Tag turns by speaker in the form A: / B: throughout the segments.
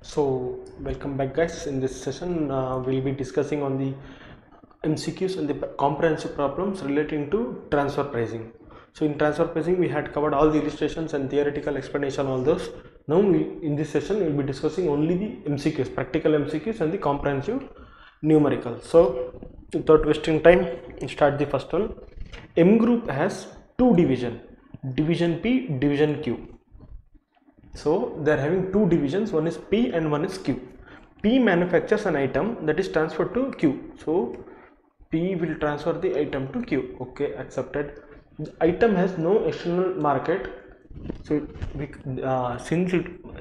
A: So welcome back guys. In this session we'll be discussing on the MCQs and the comprehensive problems relating to transfer pricing. So in transfer pricing we had covered all the illustrations and theoretical explanation, all those. Now in this session we'll be discussing only the MCQs, practical MCQs and the comprehensive numerical. So without wasting time, start the first one. M group has two division P, division Q. So they are having two divisions, one is P and one is Q. P manufactures an item that is transferred to Q. So P will transfer the item to Q. Okay, accepted. The item has no external market. So since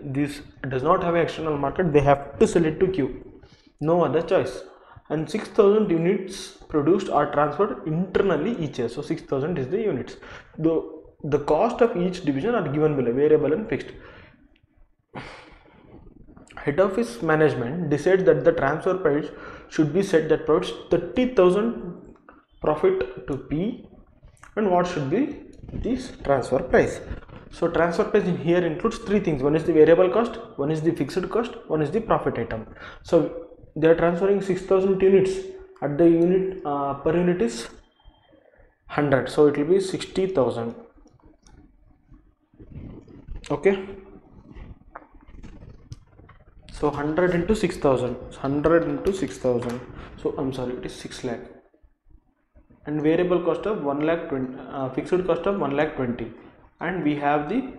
A: this does not have an external market, they have to sell it to Q. No other choice. And 6,000 units produced are transferred internally each year. So 6,000 is the units. The cost of each division are given below, variable and fixed. Head office management decides that the transfer price should be set that provides 30,000 profit to P, and what should be this transfer price. So transfer price in here includes three things: one is the variable cost, one is the fixed cost, one is the profit item. So they are transferring 6,000 units. At the unit per unit is 100, so it will be 60,000. Okay. So 100 into 6,000, 100 into 6,000. So I'm sorry, it is 6 lakh. And variable cost of 1 lakh 20, fixed cost of 1 lakh 20. And we have the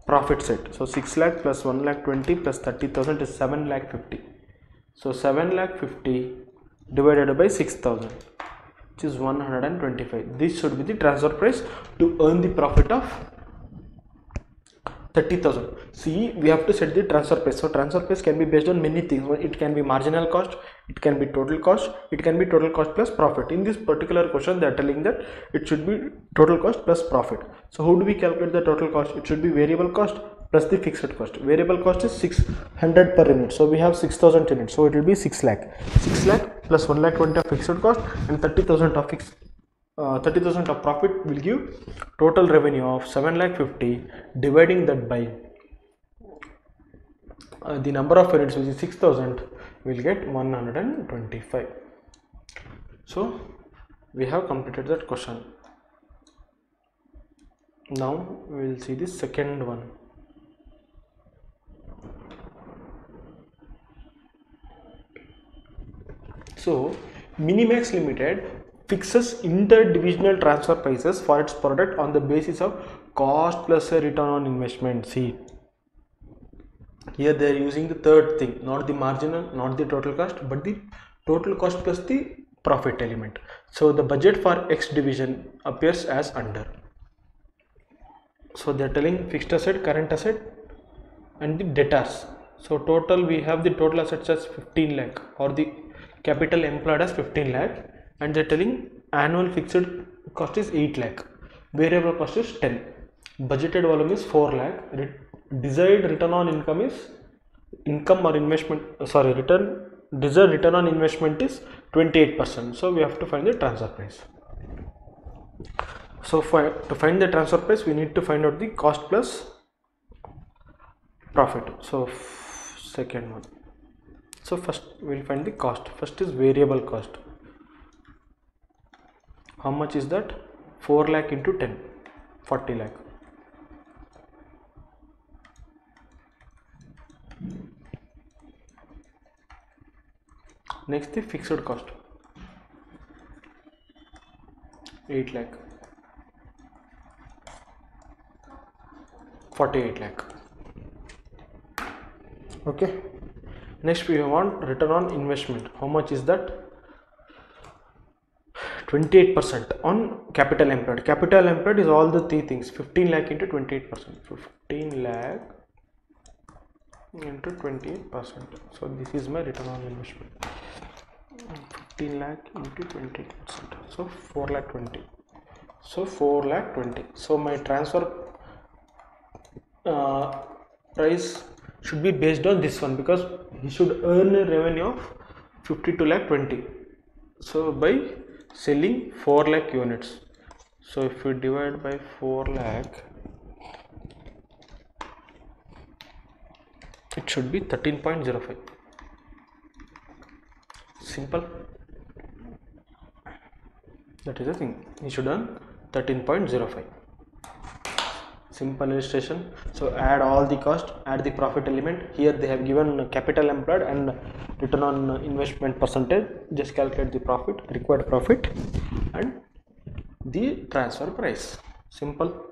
A: profit set. So 6 lakh plus 1 lakh 20 plus 30,000 is 7 lakh 50. So 7 lakh 50 divided by 6,000, which is 125. This should be the transfer price to earn the profit of 30,000. See, we have to set the transfer price. So transfer price can be based on many things. It can be marginal cost, it can be total cost, it can be total cost plus profit. In this particular question they are telling that it should be total cost plus profit. So how do we calculate the total cost? It should be variable cost plus the fixed cost. Variable cost is 600 per unit, so we have 6,000 units, so it will be 6 lakh. 6 lakh plus 1 lakh 20 of fixed cost and 30,000 of fixed 30,000 of profit will give total revenue of 7 lakh 50. Dividing that by the number of units, which is 6,000, will get 125. So we have completed that question. Now we will see the second one. So Minimax Limited fixes interdivisional transfer prices for its product on the basis of cost plus a return on investment. See, here they are using the third thing, not the marginal, not the total cost, but the total cost plus the profit element. So the budget for X division appears as under. So they are telling fixed asset, current asset and the debtors. So total, we have the total assets as 15 lakh, or the capital employed as 15 lakh, and they are telling annual fixed cost is 8 lakh, variable cost is 10, budgeted volume is 4 lakh, desired return on income is desired return on investment is 28%. So we have to find the transfer price. So to find the transfer price, we need to find out the cost plus profit. So second one. So first we will find the cost. First is variable cost. How much is that? 4 lakh into 10, 40 lakh. Next, the fixed cost, 8 lakh, 48 lakh. Okay. Next we want return on investment. How much is that? 28% on capital employed. Capital employed is all the three things. 15 lakh into 28%. 15 lakh into 28%. So this is my return on investment. 15 lakh into 28%. So 4 lakh 20. So 4 lakh 20. So my transfer price should be based on this one, because he should earn a revenue of 52 lakh 20. So by selling 4 lakh units, so if we divide by 4 lakh, it should be 13.05. Simple. That is the thing, you should earn 13.05. Simple illustration. So add all the cost, add the profit element. Here they have given capital employed and return on investment percentage. Just calculate the profit, required profit, and the transfer price. Simple.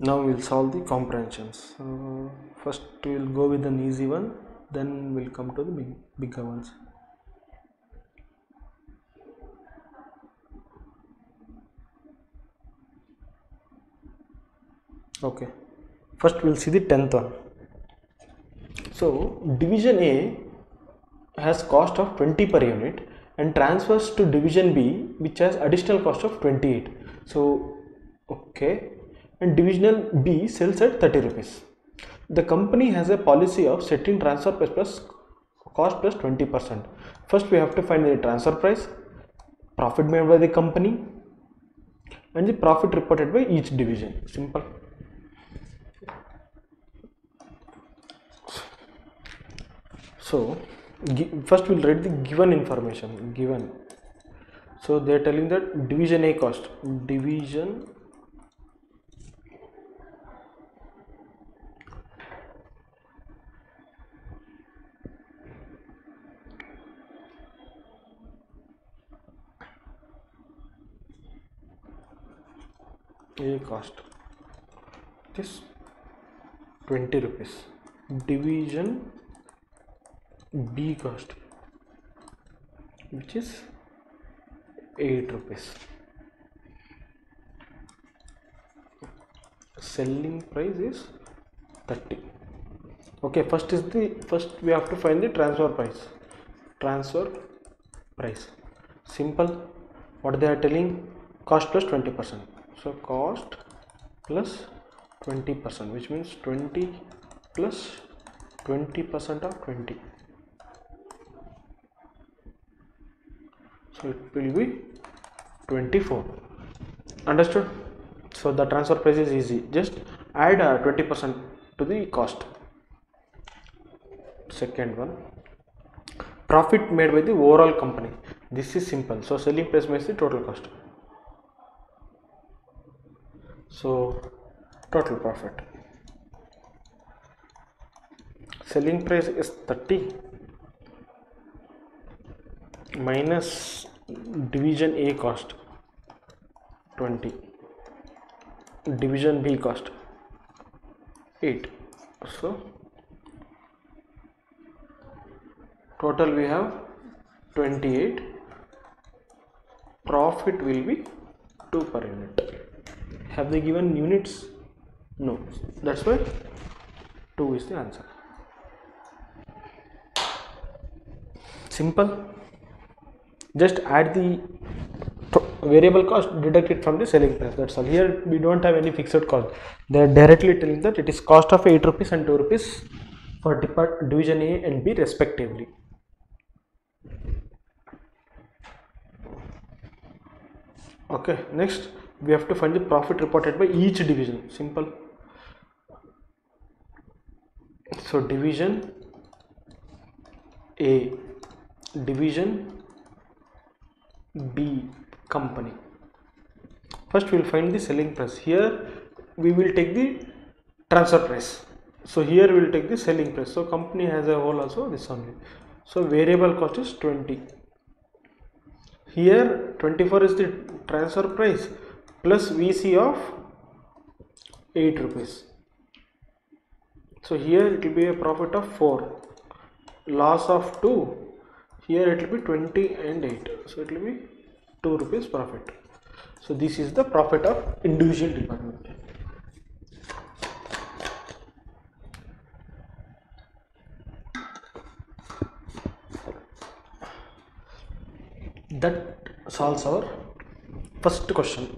A: Now we'll solve the comprehensions. First we'll go with an easy one, then we'll come to the bigger ones. Okay, first we'll see the 10th one. So division A has cost of 20 per unit and transfers to division B, which has additional cost of 28. So okay, and divisional B sells at 30 rupees. The company has a policy of setting transfer price plus cost plus 20%. First we have to find the transfer price, profit made by the company, and the profit reported by each division. Simple. So first we'll write the given information. Given. So they are telling that division A cost, division A cost is 20 rupees. Division B cost, which is 8 rupees. Selling price is 30. Okay, first we have to find the transfer price. Transfer price. Simple. What they are telling? Cost plus 20%. So cost plus 20%, which means 20 plus 20% of 20. So it will be 24. Understood? So the transfer price is easy. Just add 20% to the cost. Second one, profit made by the overall company. This is simple. So selling price minus the total cost. So total profit. Selling price is 30 minus division A cost 20, division B cost 8. So total we have 28. Profit will be 2 per unit. Have they given units? No. That's why 2 is the answer. Simple. Just add the variable cost, deduct it from the selling price. That's all. Here we don't have any fixed cost. They are directly telling that it is cost of 8 rupees and 2 rupees for division A and B respectively. Okay, next we have to find the profit reported by each division. Simple. So division A, division B company. First we will find the selling price. Here we will take the transfer price. So here we will take the selling price. So company has a whole also this only. So variable cost is 20. Here 24 is the transfer price plus VC of 8 rupees. So here it will be a profit of 4, loss of 2. Here it will be 20 and 8. So it will be 2 rupees profit. So this is the profit of individual department. That solves our first question.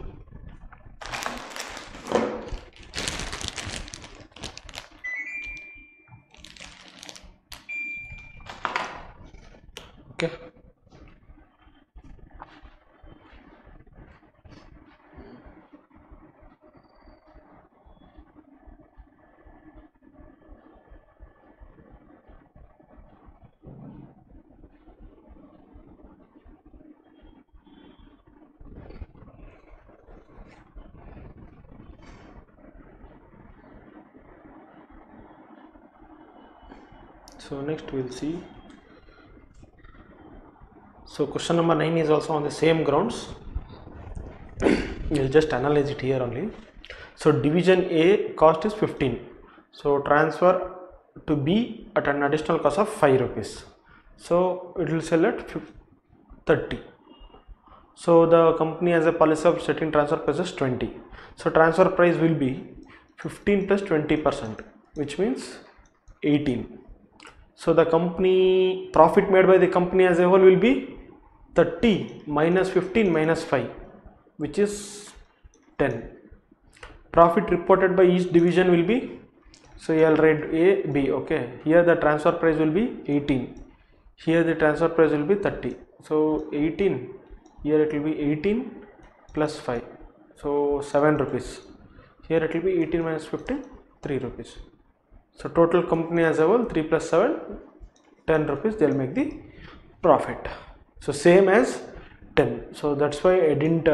A: Okay. So next we'll see. So question number 9 is also on the same grounds. We'll just analyze it here only. So division A cost is 15. So transfer to B at an additional cost of 5 rupees. So it will sell at 30. So the company has a policy of setting transfer price as 20. So transfer price will be 15 plus 20%, which means 18. So the company profit made by the company as a whole will be 30 minus 15 minus 5, which is 10. Profit reported by each division will be, so you will write A, B. Okay, here the transfer price will be 18. Here the transfer price will be 30. So 18. Here it will be 18 plus 5. So 7 rupees. Here it will be 18 minus 15, 3 rupees. So total company as a whole 3 plus 7, 10 rupees they will make the profit. So same as 10. So that's why I didn't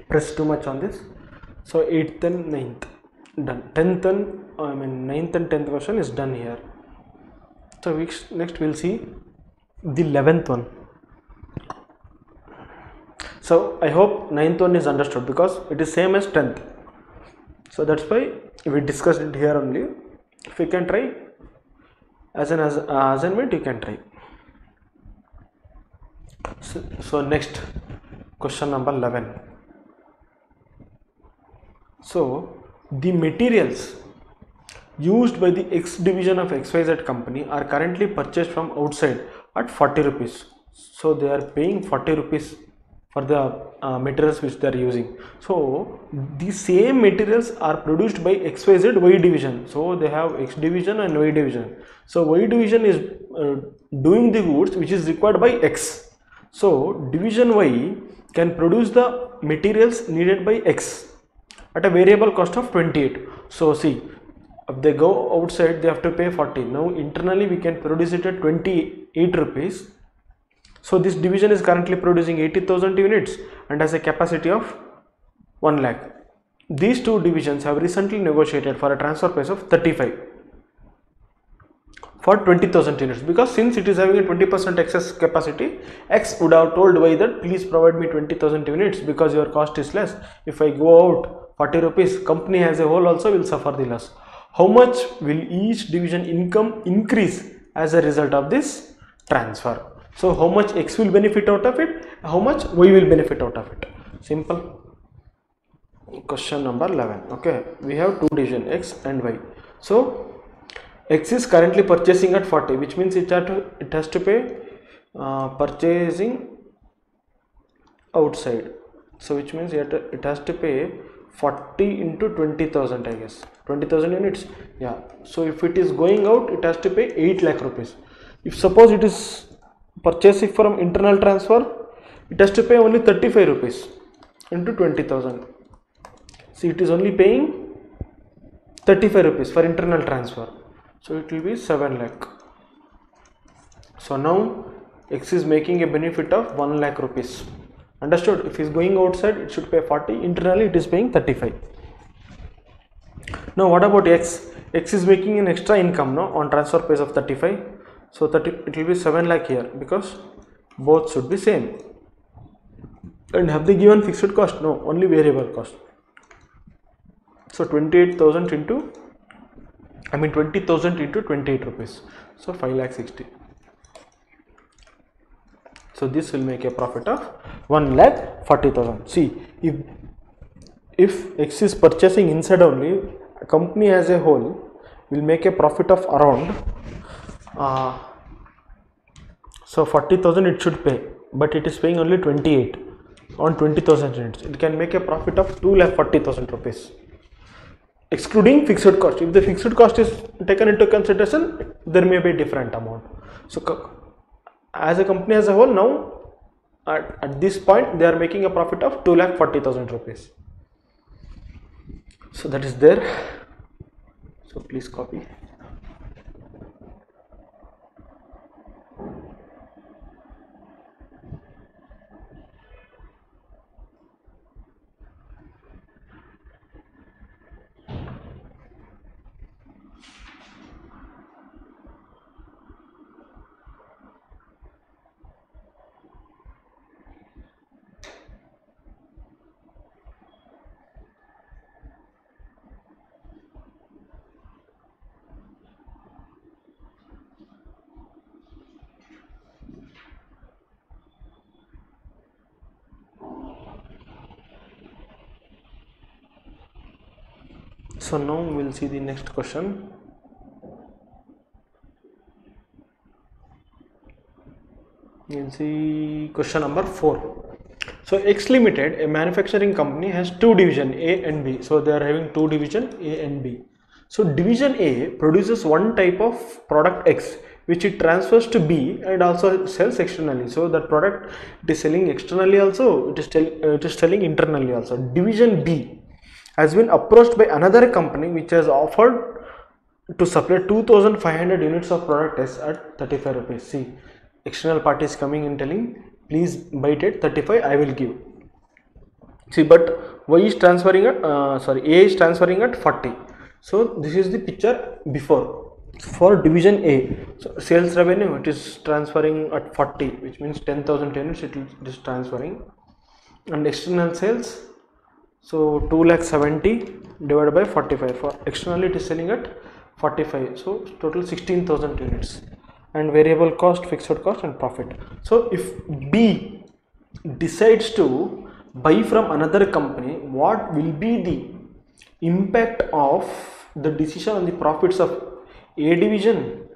A: press too much on this. So 8th and 9th done. 10th and 9th and 10th question is done here. So next we'll see the 11th one. So I hope 9th one is understood because it is same as 10th. So that's why we discussed it here only. If you can try as an assignment, you can try. So next question number 11. So the materials used by the X division of XYZ company are currently purchased from outside at 40 rupees. So they are paying 40 rupees for the materials which they are using. So the same materials are produced by XYZ Y division. So they have X division and Y division. So Y division is doing the goods which is required by X. So division Y can produce the materials needed by X at a variable cost of 28. So see, if they go outside they have to pay 40. Now internally we can produce it at 28 rupees. So this division is currently producing 80,000 units and has a capacity of 1 lakh. These two divisions have recently negotiated for a transfer price of 35 for 20,000 units, because since it is having a 20% excess capacity, X would have told Y that please provide me 20,000 units because your cost is less. If I go out 40 rupees, company as a whole also will suffer the loss. How much will each division income increase as a result of this transfer? So how much X will benefit out of it, how much Y will benefit out of it. Simple. Question number 11. Okay, we have two division X and Y. So X is currently purchasing at 40, which means it has to pay purchasing outside. So which means it has to pay 40 into 20,000, I guess 20,000 units. Yeah, so if it is going out, it has to pay 8 lakh rupees. If suppose it is purchasing from internal transfer, it has to pay only 35 rupees into 20,000. See, it is only paying 35 rupees for internal transfer. So it will be 7 lakh. So now X is making a benefit of 1 lakh rupees. Understood? If he is going outside, it should pay 40. Internally, it is paying 35. Now, what about X? X is making an extra income now on transfer price of 35. So it will be 7 lakh here because both should be same. And have they given fixed cost? No, only variable cost. So 28,000 into 20,000 into 28 rupees. So 5 lakh 60. So this will make a profit of 1 lakh 40,000. See, if X is purchasing inside only, a company as a whole will make a profit of around so 40,000 it should pay. but it is paying only 28 on 20,000 units. It can make a profit of 2,40,000 rupees, excluding fixed cost. If the fixed cost is taken into consideration, there may be a different amount. So as a company as a whole, now at this point they are making a profit of 2,40,000 rupees. So that is there. So please copy. So now we will see the next question. You will see question number 4. So X Limited, a manufacturing company, has two divisions, A and B. So they are having two divisions, A and B. So division A produces one type of product X, which it transfers to B and also sells externally. So that product it is selling externally also, it is selling internally also. Division B has been approached by another company which has offered to supply 2,500 units of product S at 35 rupees. See, external party is coming and telling, please buy it at 35, I will give. See, but Y is transferring at, A is transferring at 40. So this is the picture before. For division A, so sales revenue, it is transferring at 40, which means 10,000 units it is transferring. And external sales, so 2,70,000 divided by 45. For externally it is selling at 45. So total 16,000 units. And variable cost, fixed cost and profit. So if B decides to buy from another company, what will be the impact of the decision on the profits of A division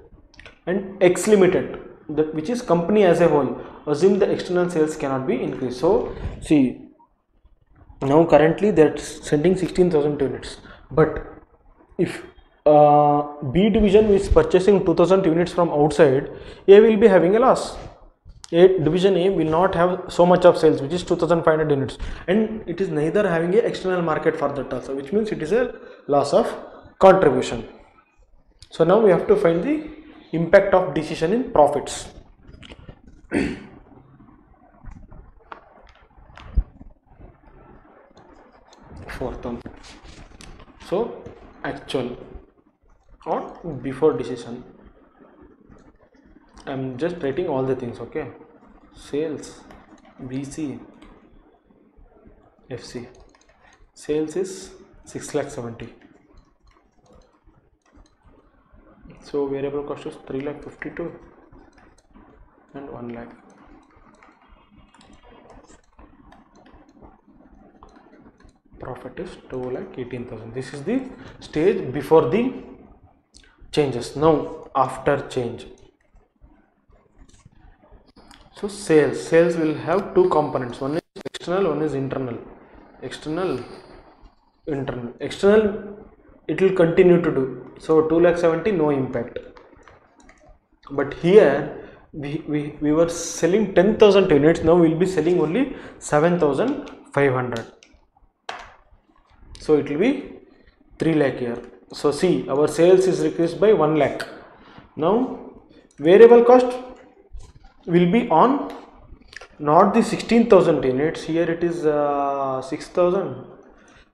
A: and X Limited, that which is company as a whole? Assume the external sales cannot be increased. So see, now currently they are sending 16,000 units, but if B division is purchasing 2,000 units from outside, A will be having a loss. Division A will not have so much of sales, which is 2,500 units, and it is neither having a external market for that also, which means it is a loss of contribution. So now we have to find the impact of decision in profits. Fourth one. So actual or before decision. I am just writing all the things, okay? Sales, BC, FC. Sales is 6,70,000. So variable cost is 3,52,000 and 1,00,000. Profit is 2,18,000. This is the stage before the changes. Now after change. So sales will have two components. One is external, one is internal. External, internal. External it will continue to do. So 2,70,000 no impact. But here we were selling 10,000 units. Now we will be selling only 7,500. So it will be 3,00,000 here. So see, our sales is decreased by 1,00,000. Now variable cost will be on not the 16,000 units. Here it is 6,000.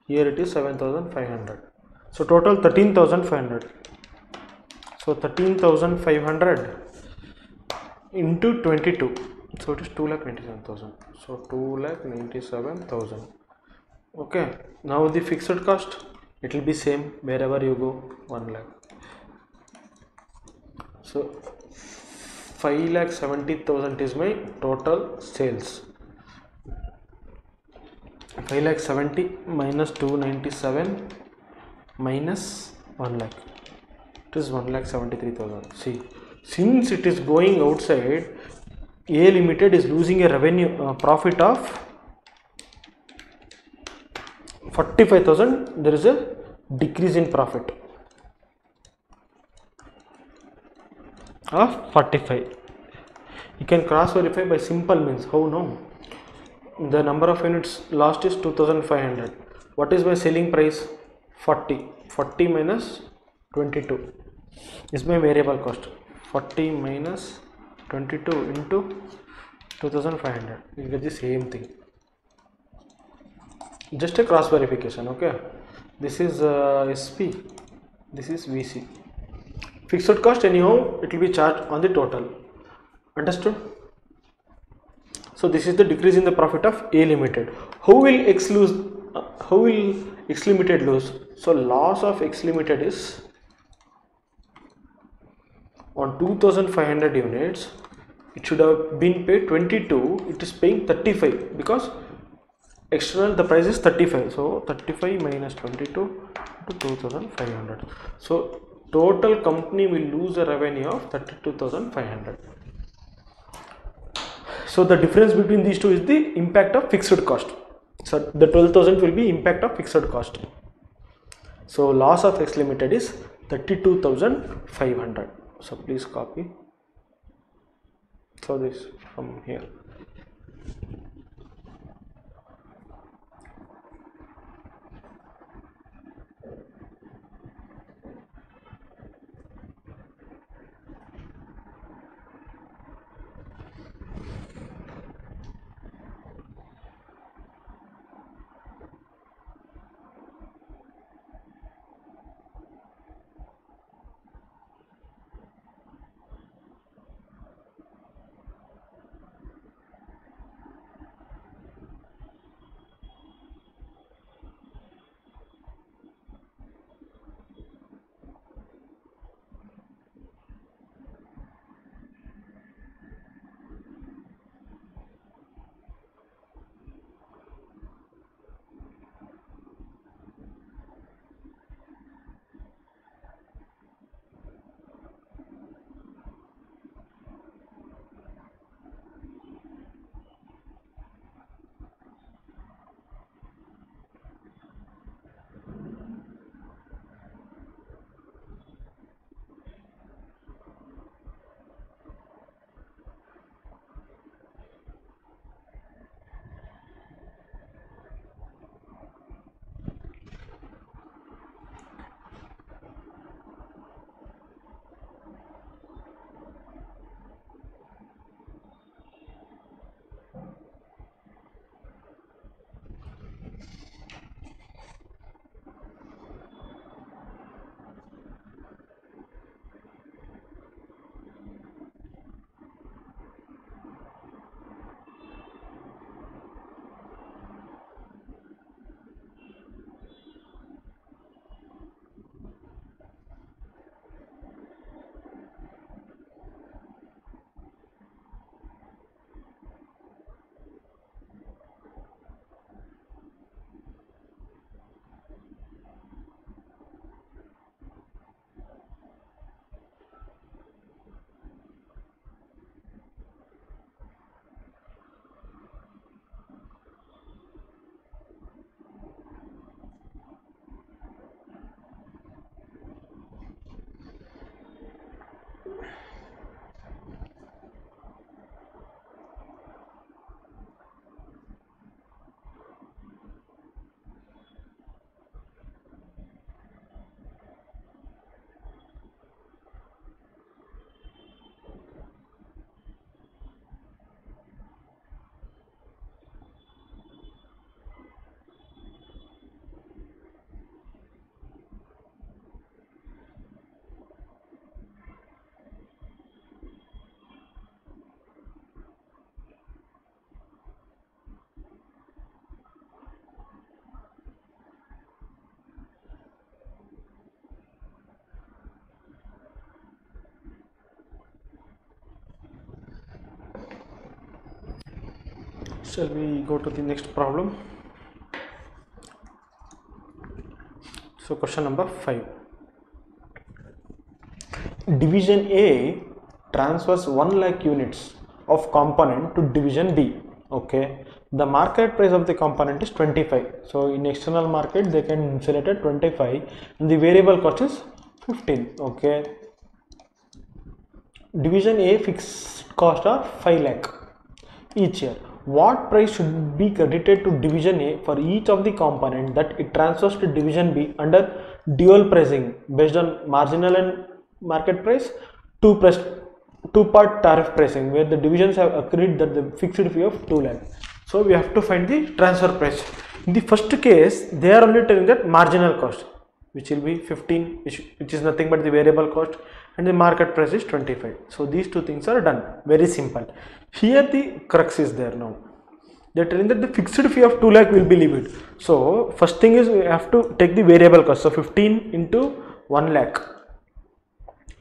A: Here it is 7,500. So total 13,500. So 13,500 into 22. So it is 2,97,000. So 2,97,000. Okay. Now the fixed cost, it will be same wherever you go, 1,00,000. So 5,70,000 is my total sales. 5,70,000 minus 297 minus 1,00,000. It is 1,73,000. See, since it is going outside, A Limited is losing a revenue profit of 45,000. There is a decrease in profit of 45. You can cross verify by simple means. How no? The number of units lost is 2500. What is my selling price? 40. 40 minus 22 is my variable cost. 40 minus 22 into 2500. You get the same thing. Just a cross verification. Okay. This is SP. This is VC. Fixed cost anyhow it will be charged on the total. Understood? So this is the decrease in the profit of A Limited. How will X Limited lose? So loss of X Limited is on 2500 units. It should have been paid 22. It is paying 35 because external the price is 35. So 35 minus 22 to 2500. So total company will lose a revenue of 32,500. So the difference between these two is the impact of fixed cost. So the 12,000 will be impact of fixed cost. So loss of X Limited is 32,500. So please copy. So this from here. Shall we go to the next problem? So question number 5. Division A transfers 1 lakh units of component to division B. Okay, the market price of the component is 25. So in external market they can sell it at 25 and the variable cost is 15. Okay, division A fixed cost of 5 lakh each year. What price should be credited to division A for each of the component that it transfers to division B under dual pricing based on marginal and market price, two-part tariff pricing, where the divisions have agreed that the fixed fee of 2 lakh. So we have to find the transfer price. In the first case, they are only telling that marginal cost, which will be 15, which is nothing but the variable cost, and the market price is 25. So these two things are done. Very simple. Here the crux is there now. They are telling that the fixed fee of 2 lakh will be levied. So first thing is we have to take the variable cost. So 15 into 1 lakh.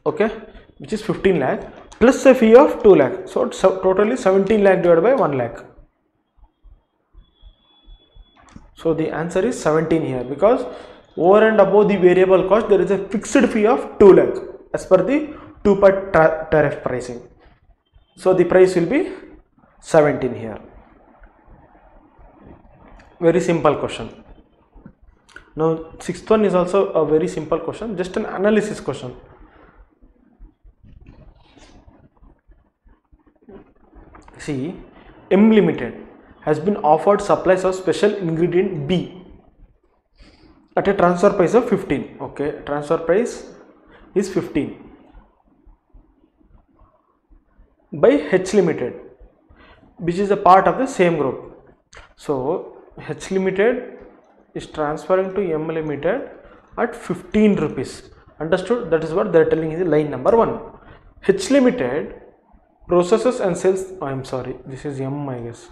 A: Okay, which is 15 lakh plus a fee of 2 lakh. So totally 17 lakh divided by 1 lakh. So the answer is 17 here, because over and above the variable cost there is a fixed fee of 2 lakh as per the two-part tariff pricing. So the price will be 17 here. Very simple question. Now sixth one is also a very simple question, just an analysis question. See, M Limited has been offered supplies of special ingredient B at a transfer price of 15. Okay, transfer price is 15 by H Limited, which is a part of the same group. So H Limited is transferring to M Limited at 15 rupees. Understood? That is what they are telling in the line number 1. H Limited processes and sells, I am sorry, this is M, I guess.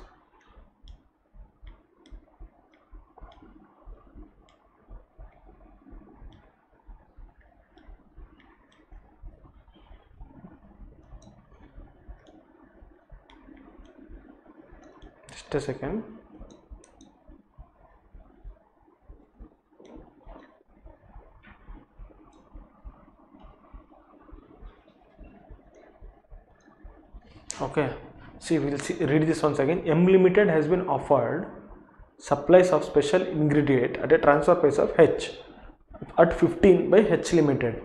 A: Just a second. Okay, see, we will read this once again. M Limited has been offered supplies of special ingredient at a transfer price of H at 15 by H Limited.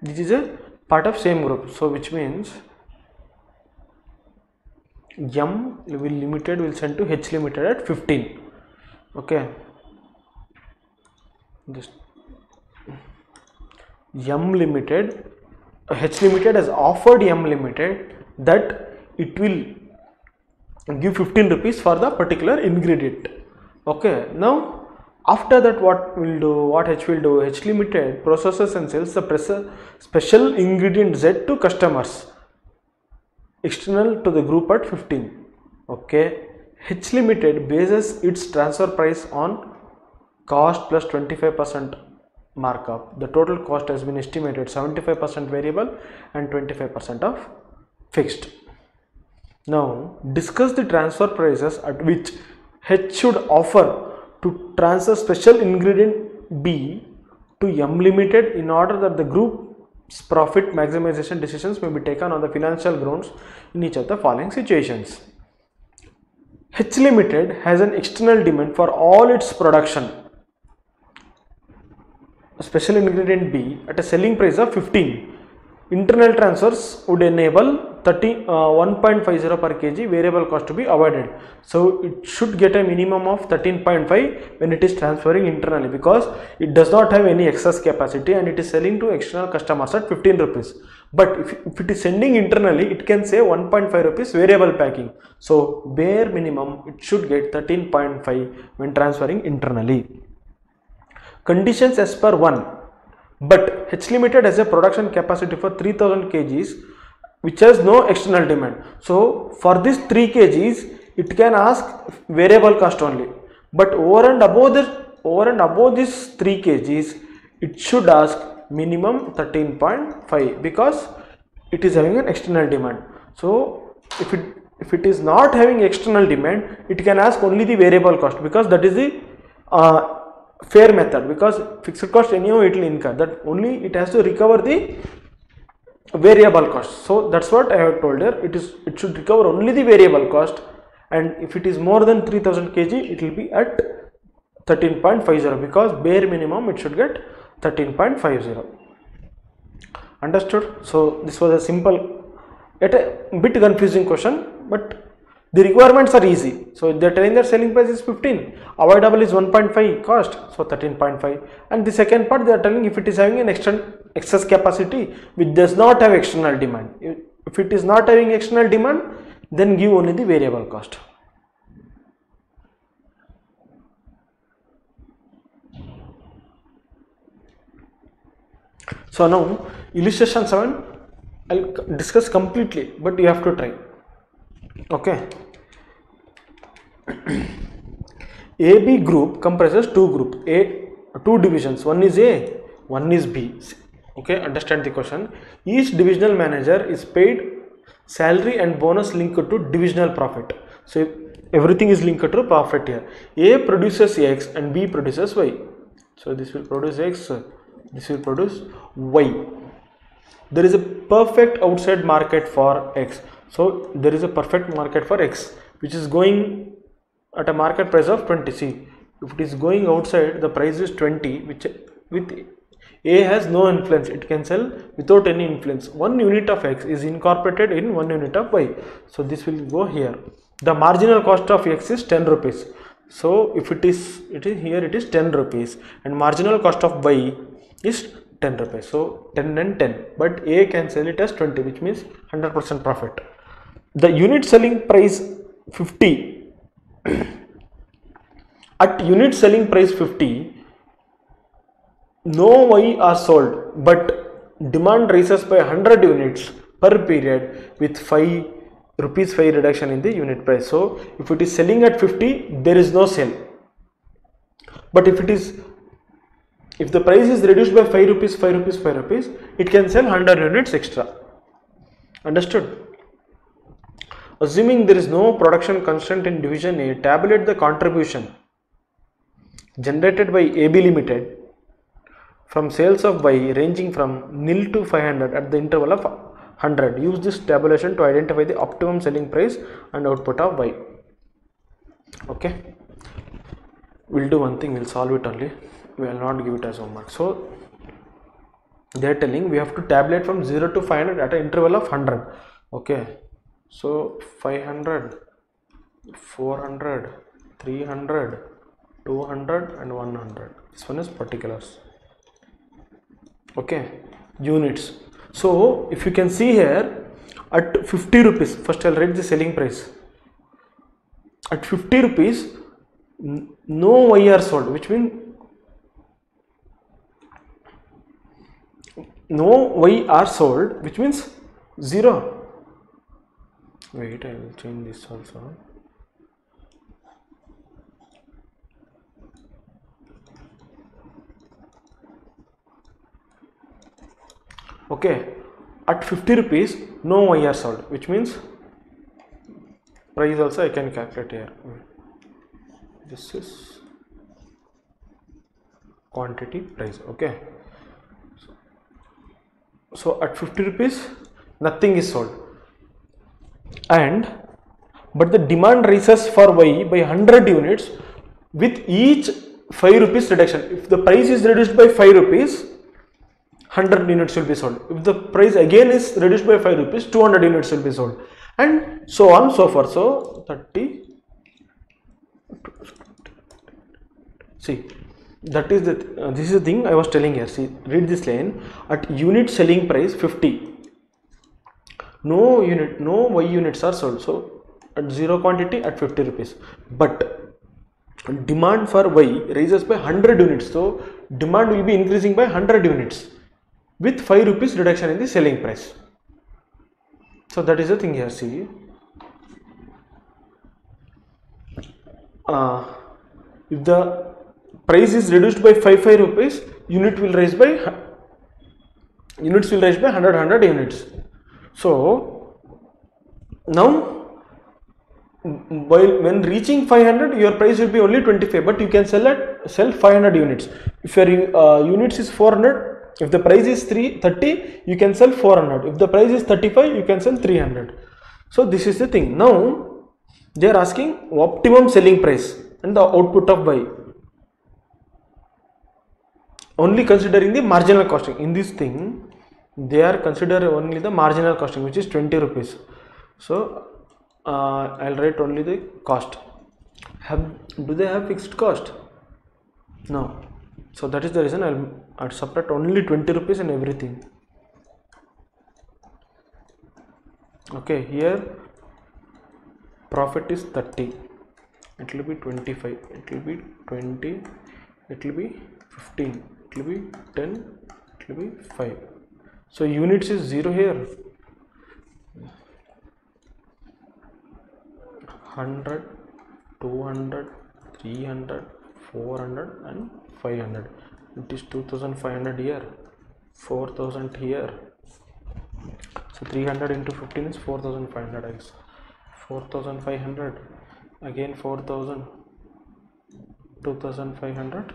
A: This is a part of same group, so which means M Limited will send to H Limited at 15. Okay, just M Limited, H Limited has offered M Limited that it will give 15 rupees for the particular ingredient. Okay, now after that what H will do, H Limited processes and sells the special ingredient Z to customers external to the group at 15. Okay, H Limited bases its transfer price on cost plus 25% markup. The total cost has been estimated 75% variable and 25% of fixed. Now discuss the transfer prices at which H should offer to transfer special ingredient B to M Limited in order that the group's profit maximization decisions may be taken on the financial grounds in each of the following situations. H Limited has an external demand for all its production, special ingredient B, at a selling price of 15. Internal transfers would enable 1.50 per kg variable cost to be avoided. So it should get a minimum of 13.5 when it is transferring internally, because it does not have any excess capacity and it is selling to external customers at 15 rupees. But if it is sending internally, it can say 1.5 rupees variable packing. So bare minimum it should get 13.5 when transferring internally. Conditions as per 1. But H Limited has a production capacity for 3000 kgs which has no external demand. So for this 3 kgs it can ask variable cost only. But over and above this 3 kgs it should ask minimum 13.5 because it is having an external demand. So if it is not having external demand, it can ask only the variable cost because that is the fair method, because fixed cost anyhow it will incur, that only it has to recover the variable cost. So that's what I have told here, it should recover only the variable cost, and if it is more than 3000 kg it will be at 13.50, because bare minimum it should get 13.50. Understood? So this was a simple, yet a bit confusing question, but the requirements are easy. So they are telling that selling price is 15, avoidable is 1.5 cost, so 13.5. And the second part, they are telling if it is having an excess capacity which does not have external demand. If it is not having external demand, then give only the variable cost. So now illustration 7 I'll discuss completely, but you have to try. Okay. AB group comprises two divisions, one is A, one is B. Okay, understand the question. Each divisional manager is paid salary and bonus linked to divisional profit. So everything is linked to profit here. A produces X and B produces Y. So this will produce X, this will produce Y. There is a perfect outside market for X. So there is a perfect market for X which is going at a market price of 20. See, if it is going outside, the price is 20, which with A has no influence, it can sell without any influence. 1 unit of X is incorporated in 1 unit of Y. So this will go here. The marginal cost of X is 10 rupees. So if it is here, it is 10 rupees, and marginal cost of Y is 10 rupees. So 10 and 10, but A can sell it as 20, which means 100% profit. The unit selling price 50, at unit selling price 50, no Y are sold, but demand rises by 100 units per period with 5 rupees reduction in the unit price. So if it is selling at 50, there is no sale. But if the price is reduced by 5 rupees, 5 rupees, 5 rupees, it can sell 100 units extra. Understood? Assuming there is no production constraint in division A, tabulate the contribution generated by AB Limited from sales of Y ranging from nil to 500 at the interval of 100. Use this tabulation to identify the optimum selling price and output of Y. Okay, we'll do one thing, we'll solve it only, we will not give it as homework. So they are telling we have to tabulate from 0 to 500 at an interval of 100. Okay, so 500, 400, 300, 200 and 100. This one is particulars. Okay, units. So if you can see here, at 50 rupees, first I'll write the selling price. At 50 rupees, no Y are sold, which means no Y are sold, which means 0. Wait, I will change this also. Okay, at 50 rupees, no Y are sold, which means price also I can calculate here. This is quantity price. Okay, so at 50 rupees, nothing is sold, but the demand rises for Y by 100 units with each 5 rupees reduction. If the price is reduced by 5 rupees, 100 units will be sold. If the price again is reduced by 5 rupees, 200 units will be sold, and so on so forth. So 30. See, that is the this is the thing I was telling here. See, read this line. At unit selling price 50, no Y units are sold. So at 0 quantity at 50 rupees, but demand for Y rises by 100 units. So demand will be increasing by 100 units with 5 rupees reduction in the selling price. So that is the thing here. See, if the price is reduced by 5 rupees, units will rise by 100 units. So now while when reaching 500 your price will be only 25, but you can sell 500 units. If your units is 400, if the price is 330, you can sell 400. If the price is 35, you can sell 300. So this is the thing. Now they are asking optimum selling price and the output of buy, only considering the marginal costing. In this thing they are consider only the marginal costing, which is 20 rupees. So I'll write only the cost. Do they have fixed cost? No. So that is the reason I'll subtract only 20 rupees and everything. Okay, here profit is 30, it will be 25, it will be 20, it will be 15, it will be 10, it will be 5. So units is 0 here. 100, 200, 300, 400 and 500. It is 2500 here, 4000 here. So 300 into 15 is 4500 x. 4500 again 4000, 2500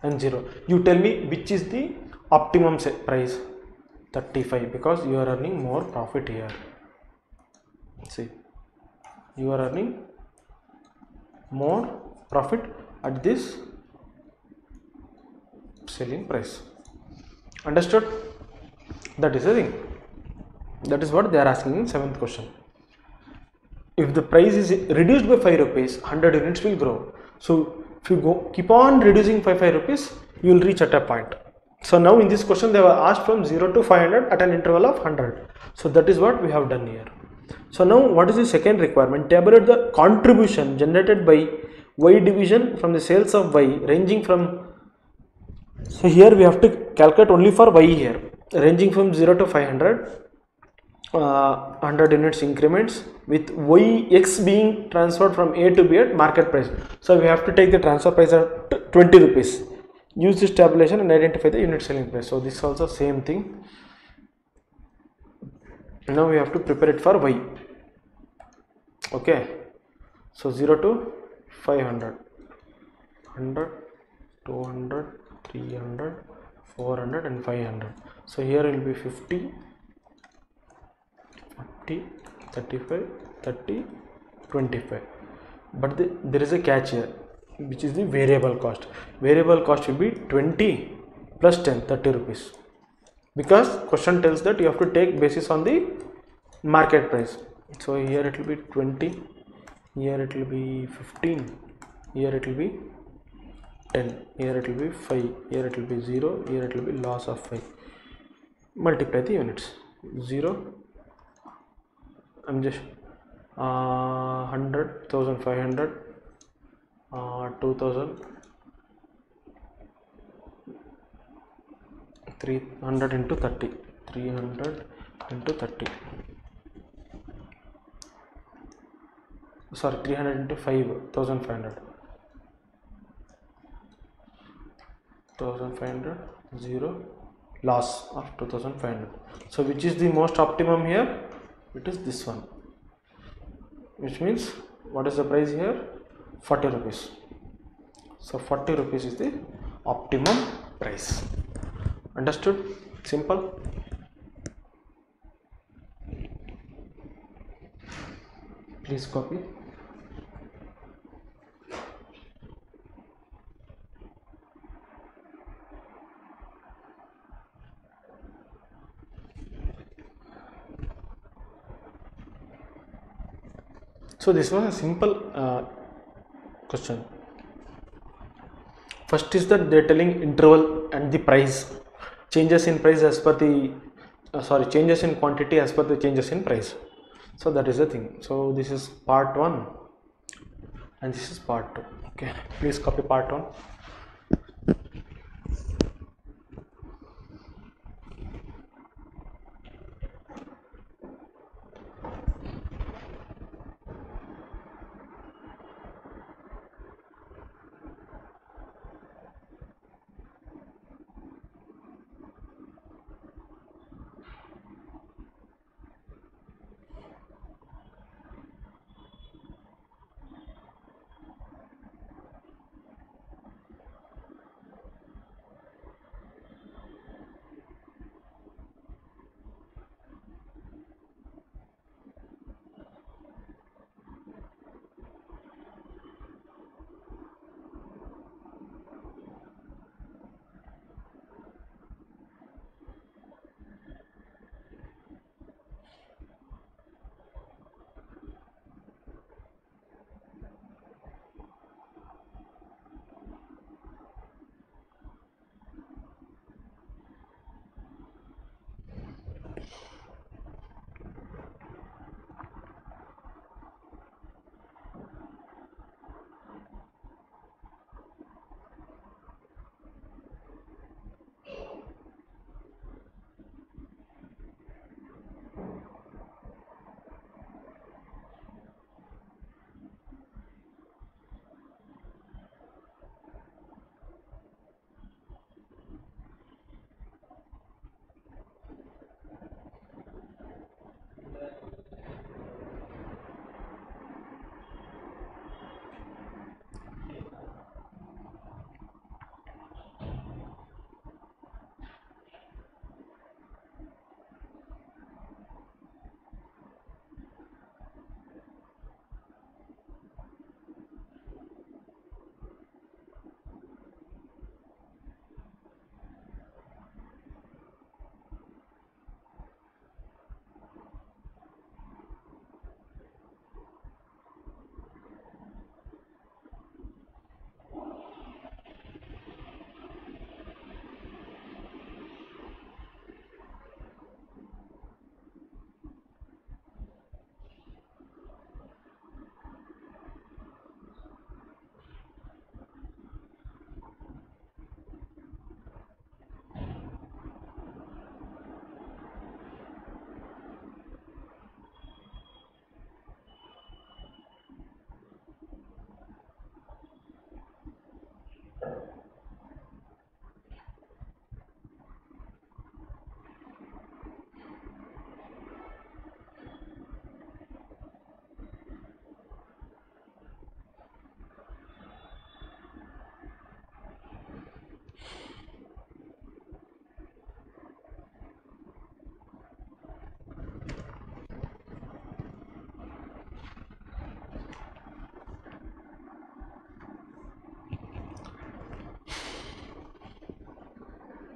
A: and 0. You tell me which is the optimum price. 35, because you are earning more profit here. See, you are earning more profit at this selling price. Understood? That is the thing. That is what they are asking in 7th question. If the price is reduced by 5 rupees, 100 units will grow. So if you keep on reducing 5 rupees, you will reach at a point. So now in this question they were asked from 0 to 500 at an interval of 100. So that is what we have done here. So now what is the second requirement? Tabulate the contribution generated by Y division from the sales of Y ranging from, so here we have to calculate only for Y here, ranging from 0 to 500, 100 units increments with Yx being transferred from A to B at market price. So we have to take the transfer price at 20 rupees. Use this tabulation and identify the unit selling price. So this is also same thing. Now we have to prepare it for Y. Okay, so 0 to 500, 100, 200, 300, 400 and 500. So here it will be 50, 40, 35, 30, 25. But there is a catch here, which is the variable cost. Variable cost will be 20 plus 10, 30 rupees. Because question tells that you have to take basis on the market price. So here it will be 20, here it will be 15, here it will be 10, here it will be 5, here it will be 0, here it will be loss of 5. Multiply the units. 0, I'm just 100, 1500, 2000, 300 into 30, 300 into 30, sorry, 300 into 5, 1500, 1500, 0, loss of 2500. So which is the most optimum here? It is this one, which means what is the price here? 40 rupees. So 40 rupees is the optimum price. Understood? Simple. Please copy. So this was a simple question. First is that they are telling interval and the price, changes in price as per the changes in quantity as per the changes in price. So that is the thing. So this is part 1 and this is part 2. Okay, please copy part 1.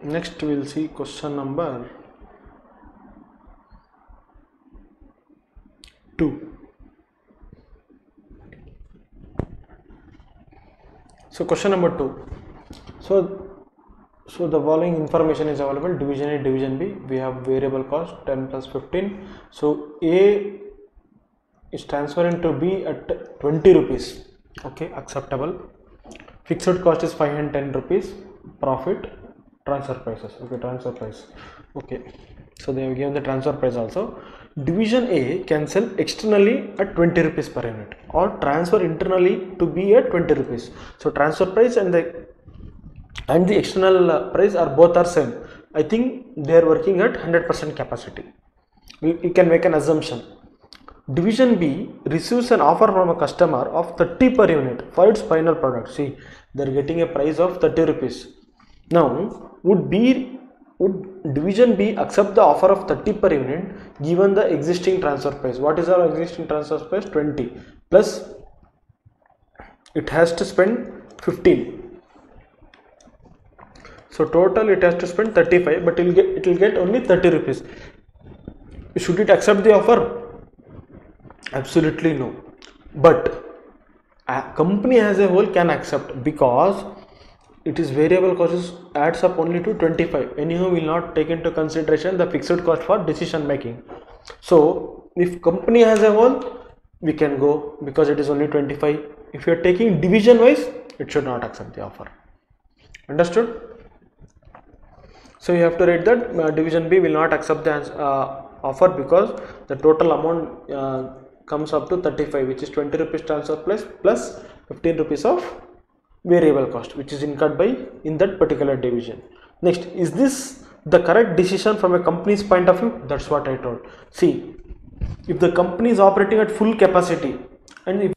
A: Next we'll see question number 2. So question number 2. So the following information is available: division A, division B. We have variable cost 10 plus 15. So A is transferring to B at 20 rupees. Okay, acceptable. Fixed cost is 510 rupees. Profit, transfer prices. Okay, transfer price. Okay, so they have given the transfer price also. Division A can sell externally at 20 rupees per unit or transfer internally to B at 20 rupees. So transfer price and the external price are both are same. I think they are working at 100% capacity. We can make an assumption. Division B receives an offer from a customer of 30 per unit for its final product. See, they are getting a price of 30 rupees. Now, would Division B accept the offer of 30 per unit given the existing transfer price? What is our existing transfer price? 20 plus it has to spend 15. So total it has to spend 35, but it will get only 30 rupees. Should it accept the offer? Absolutely no. But a company as a whole can accept, because it is variable cost adds up only to 25. Anyhow, will not take into consideration the fixed cost for decision making. So if company as a whole, we can go because it is only 25. If you are taking division wise, it should not accept the offer. Understood? So you have to write that division B will not accept the offer because the total amount comes up to 35, which is 20 rupees transfer price plus 15 rupees of variable cost, which is incurred in that particular division. Next, is this the correct decision from a company's point of view? That's what I told. See, if the company is operating at full capacity and if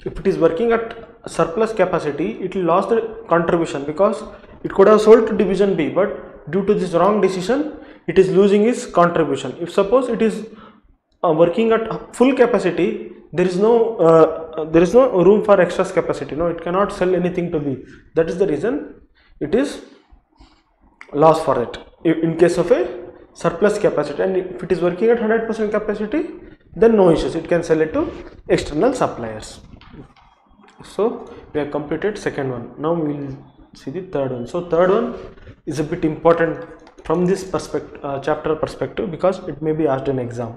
A: if it is working at surplus capacity, it will lose the contribution because it could have sold to division B, but due to this wrong decision, it is losing its contribution. If suppose it is working at full capacity, there is no room for excess capacity. No, it cannot sell anything to B. That is the reason it is loss for it in case of a surplus capacity. And if it is working at 100% capacity, then no issues, it can sell it to external suppliers. So we have completed second one. Now we will see the third one. So third one is a bit important from this chapter perspective, because it may be asked in exam.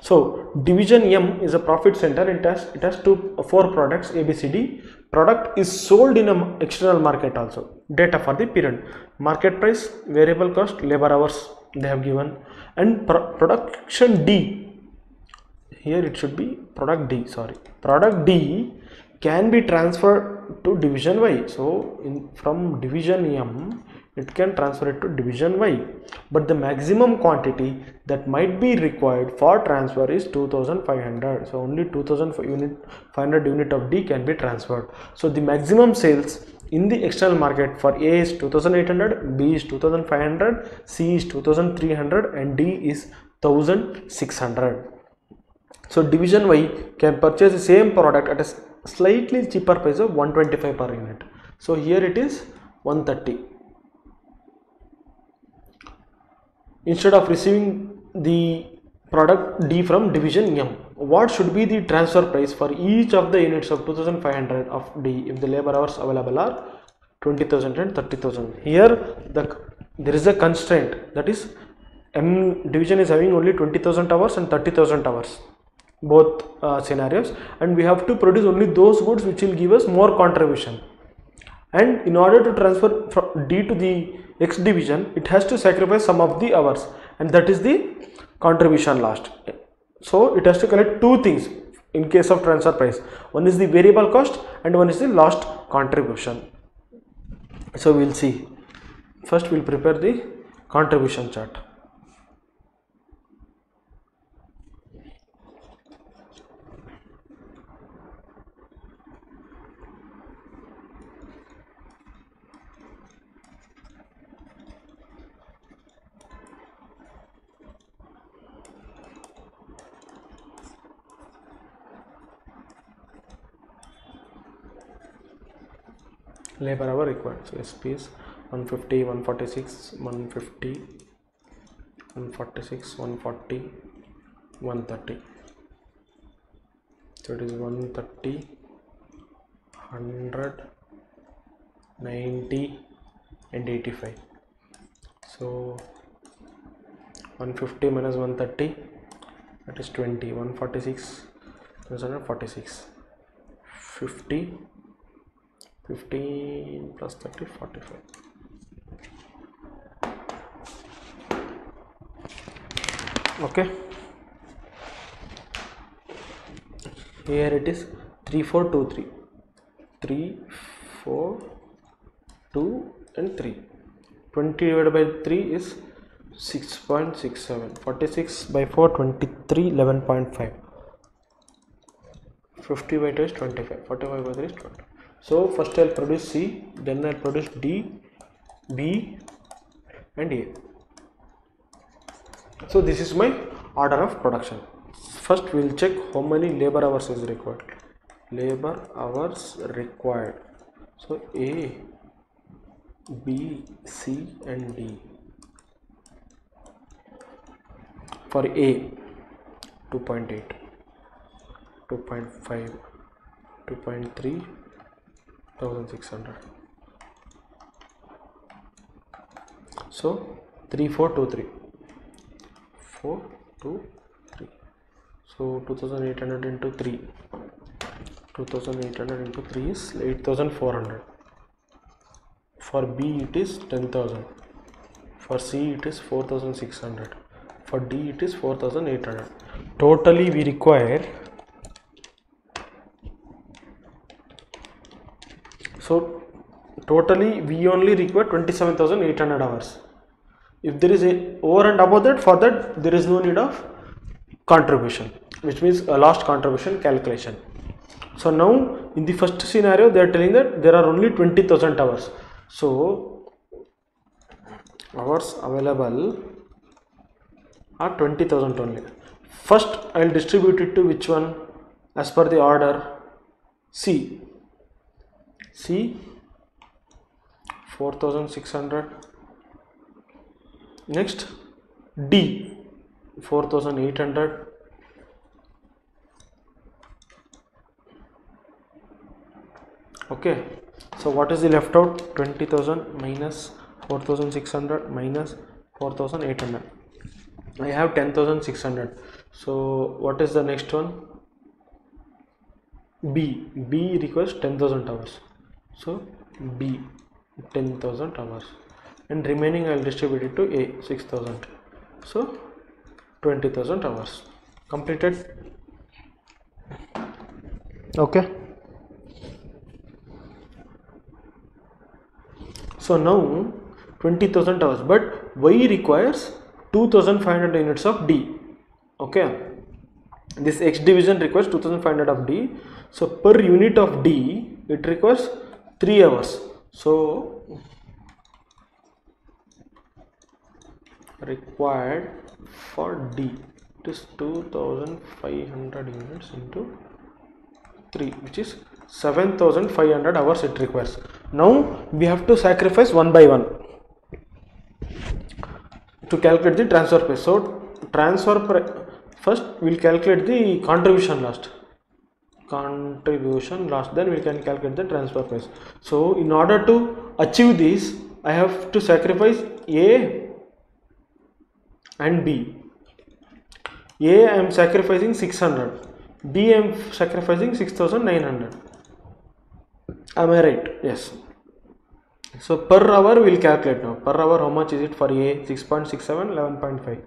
A: So division M is a profit center. It has 4 products A, B, C, D. Product is sold in an external market also. Data for the period: market price, variable cost, labor hours they have given, and production D. Here it should be product D. Sorry, product D can be transferred to division Y. So from division M, it can transfer it to division Y, but the maximum quantity that might be required for transfer is 2500. So only 2500 unit of D can be transferred. So the maximum sales in the external market for A is 2800, B is 2500, C is 2300, and D is 1600. So division Y can purchase the same product at a slightly cheaper price of 125 per unit. So here it is 130. Instead of receiving the product D from division M. What should be the transfer price for each of the units of 2500 of D if the labor hours available are 20,000 and 30,000? Here there is a constraint, that is M division is having only 20,000 hours and 30,000 hours, both scenarios, and we have to produce only those goods which will give us more contribution. And in order to transfer from D to the X division, it has to sacrifice some of the hours, and that is the contribution lost. So it has to collect two things in case of transfer price. One is the variable cost and one is the lost contribution. So we will see. First we will prepare the contribution chart. Labor hour required, so SP is 150, 146, 150, 146, 140, 130. So it is 130, 100, 90 and 85. So 150 minus 130, that is 20. 146 minus 146, 50, 15 plus 30, 45. Okay, here it is 3423, 3, 4, 2 and 3. 20 divided by 3 is 6.67. 46 by 4, 23, 11.5. 50 by 2 is 25. 45 by 3 is 20. So first I'll produce C, then I'll produce D, B and A. So this is my order of production. First we will check how many labor hours is required. Labor hours required. So A, B, C and D. For A, 2.8, 2.5, 2.3, 1600. So 3423, 423. So 2800 into 3, 2800 into 3 is 8400. For B it is 10,000. For C it is 4600. For D it is 4800. Totally we require, so totally we only require 27,800 hours. If there is a over and above that, for that there is no need of contribution, which means a lost contribution calculation. So now in the first scenario they are telling that there are only 20,000 hours. So hours available are 20,000 only. First I will distribute it to which one? As per the order, C. C 4600. Next D 4800. Okay, so what is the left out? 20,000 minus 4600 minus 4800. I have 10,600. So what is the next one? B. B requires 10,000 hours. So B 10,000 hours, and remaining I will distribute it to A 6,000. So 20,000 hours. Completed. Okay. So now 20,000 hours, but Y requires 2,500 units of D. Okay, this X division requires 2,500 of D. So per unit of D it requires 3 hours. So required for D, it is 2,500 units into 3, which is 7,500 hours it requires. Now we have to sacrifice one by one to calculate the transfer price. So First we'll calculate the contribution lost, then we can calculate the transfer price. So in order to achieve this, I have to sacrifice A and B. A I am sacrificing 600, B I am sacrificing 6900. Am I right? Yes. So per hour we will calculate now. Per hour how much is it for A? 6.67, 11.5.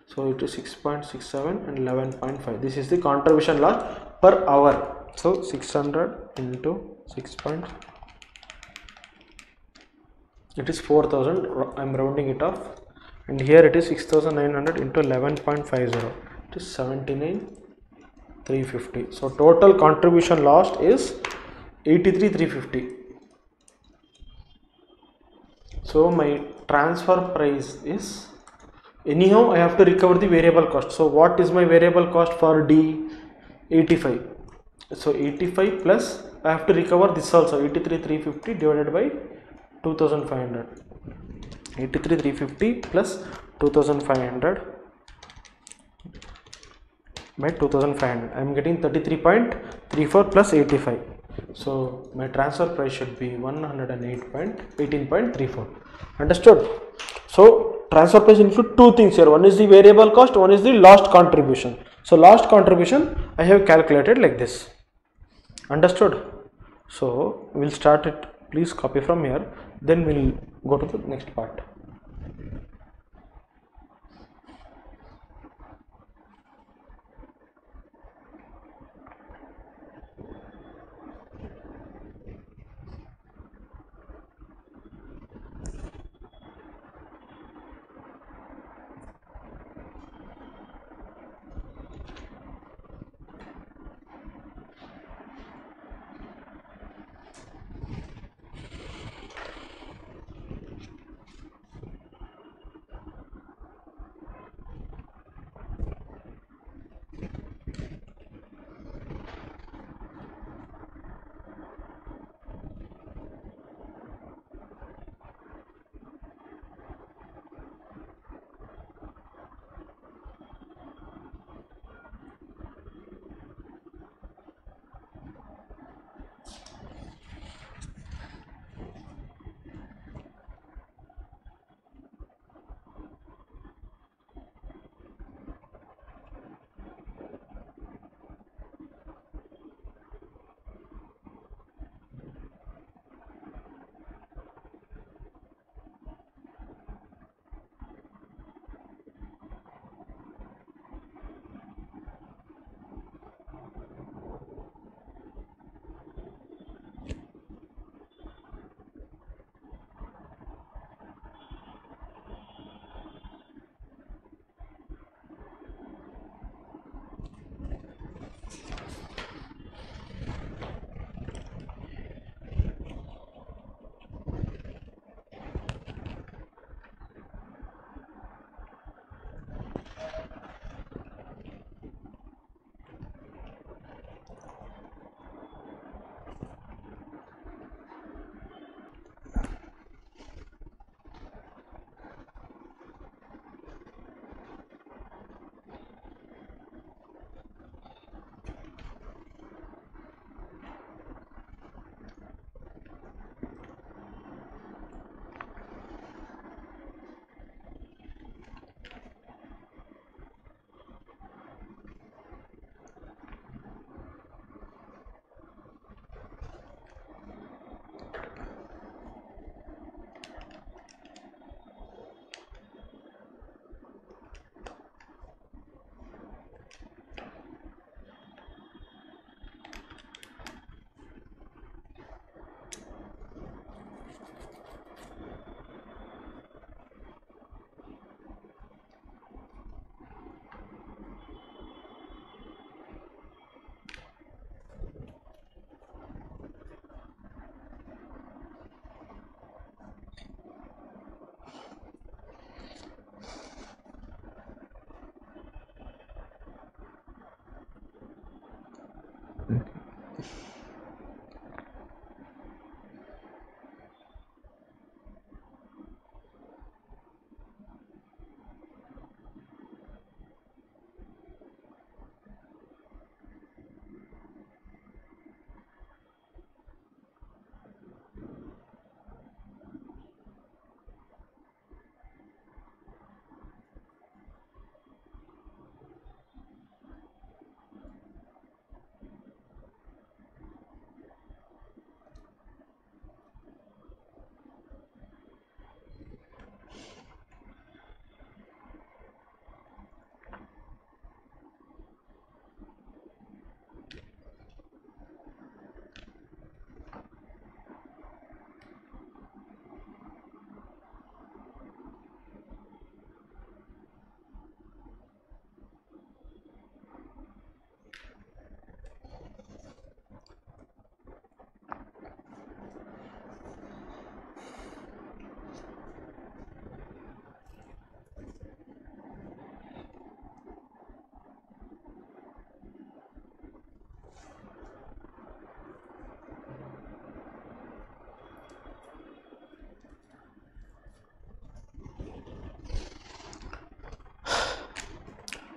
A: So it is 6.67 and 11.5. This is the contribution loss per hour. So 600 into 6. It is 4000. I am rounding it off. And here it is 6900 into 11.50. It is 79,350. So total contribution lost is 83,350. So my transfer price is, anyhow I have to recover the variable cost. So what is my variable cost for D? 85. So 85 plus I have to recover this also, 83,350 divided by 2500. 83,350 plus 2500 by 2500. I am getting 33.34 plus 85. So my transfer price should be 118.34. Understood? So transfer price includes two things here. One is the variable cost, one is the lost contribution. So lost contribution I have calculated like this. Understood? So we'll start it. Please copy from here. Then we'll go to the next part.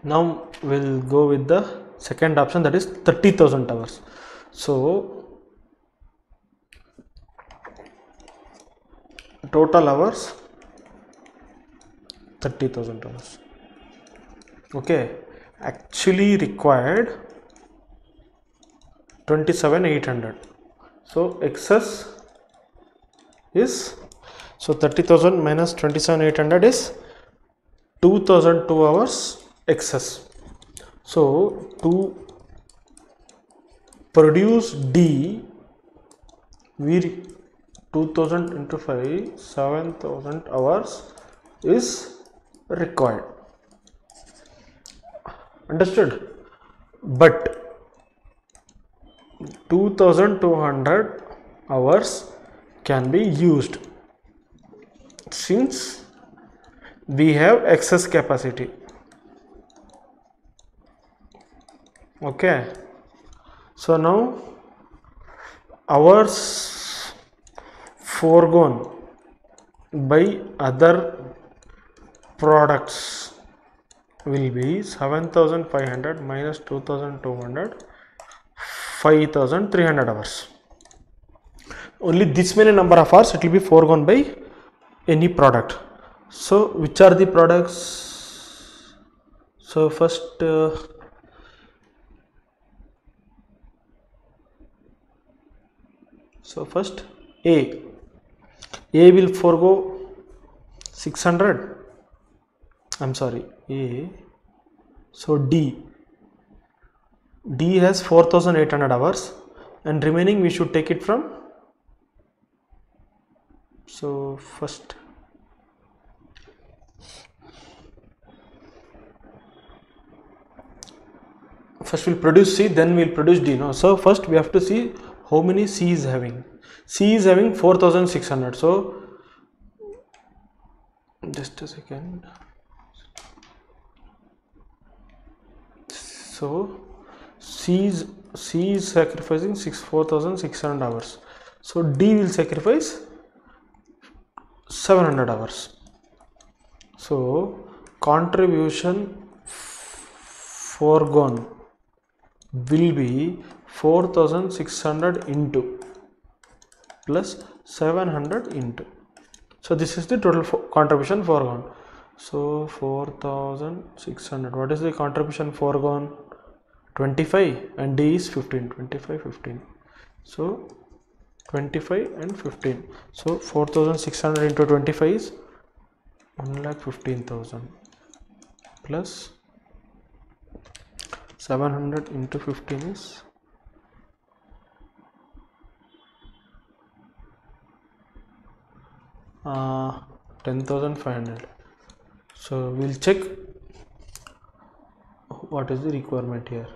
A: Now we'll go with the second option, that is 30,000 hours. So total hours 30,000 hours. Okay, actually required 27,800. So excess is, so 30,000 minus 27,800 is 2,002 hours excess. So to produce D, we 2000 into 5, 7,000 hours is required. Understood? But 2,200 hours can be used since we have excess capacity. Okay, so now hours foregone by other products will be 7,500 minus 2,200, 5,300 hours. Only this many number of hours it will be foregone by any product. So which are the products? So first A will forego 600. I'm sorry, A. So D has 4,800 hours, and remaining we should take it from, so first we'll produce C, then we'll produce D. No, so first we have to see how many C is having. C is having 4,600. So just a second. So C is sacrificing 4,600 hours. So D will sacrifice 700 hours. So contribution foregone will be 4,600 into plus 700 into. So this is the total contribution foregone. So 4,600. What is the contribution foregone? 25, and D is 15. 25, 15. So 25 and 15. So 4,600 into 25 is 1,15,000 plus 700 into 15 is 10,500. So we'll check what is the requirement here.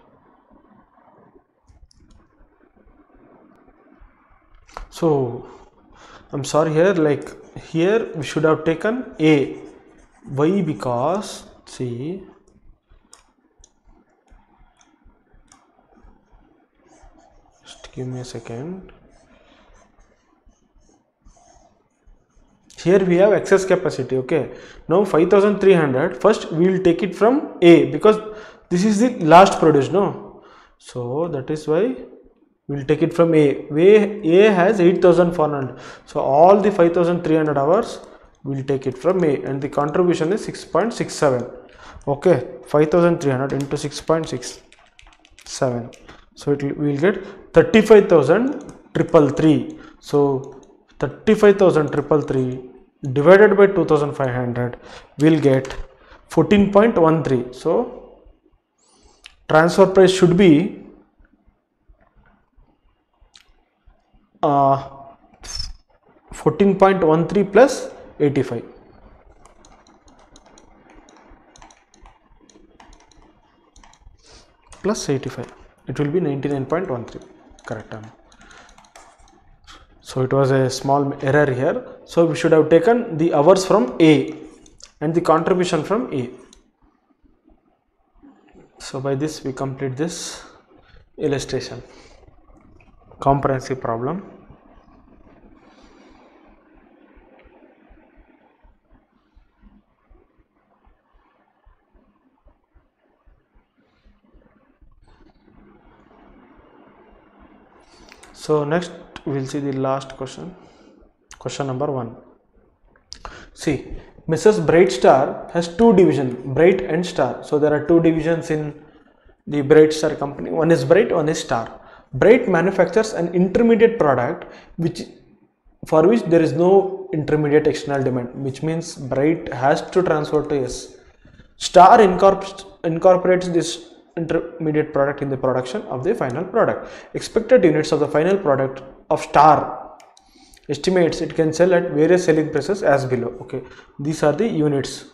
A: So I'm sorry, here we should have taken A. Why? Because see, just give me a second. Here we have excess capacity. Okay, now 5,300. First we will take it from A because this is the last produce. No, so that is why we will take it from A. A has 8,400. So all the 5,300 hours we will take it from A, and the contribution is 6.67. Okay, 5,300 into 6.67. So we will get 35,333. So 35,333 divided by 2,500 will get 14.13. So transfer price should be 14.13 plus 85. Plus 85. It will be 99.13. Correct. So it was a small error here. So we should have taken the hours from A and the contribution from A. So by this we complete this illustration. Comprehensive problem. So next we'll see the last question. Question number 1. See, Mrs. Bright Star has two divisions, Bright and Star. So there are two divisions in the Bright Star company. One is Bright, one is Star. Bright manufactures an intermediate product for which there is no intermediate external demand, which means Bright has to transfer to S. Star incorporates this intermediate product in the production of the final product. Expected units of the final product of Star estimates it can sell at various selling prices as below. Okay, these are the units.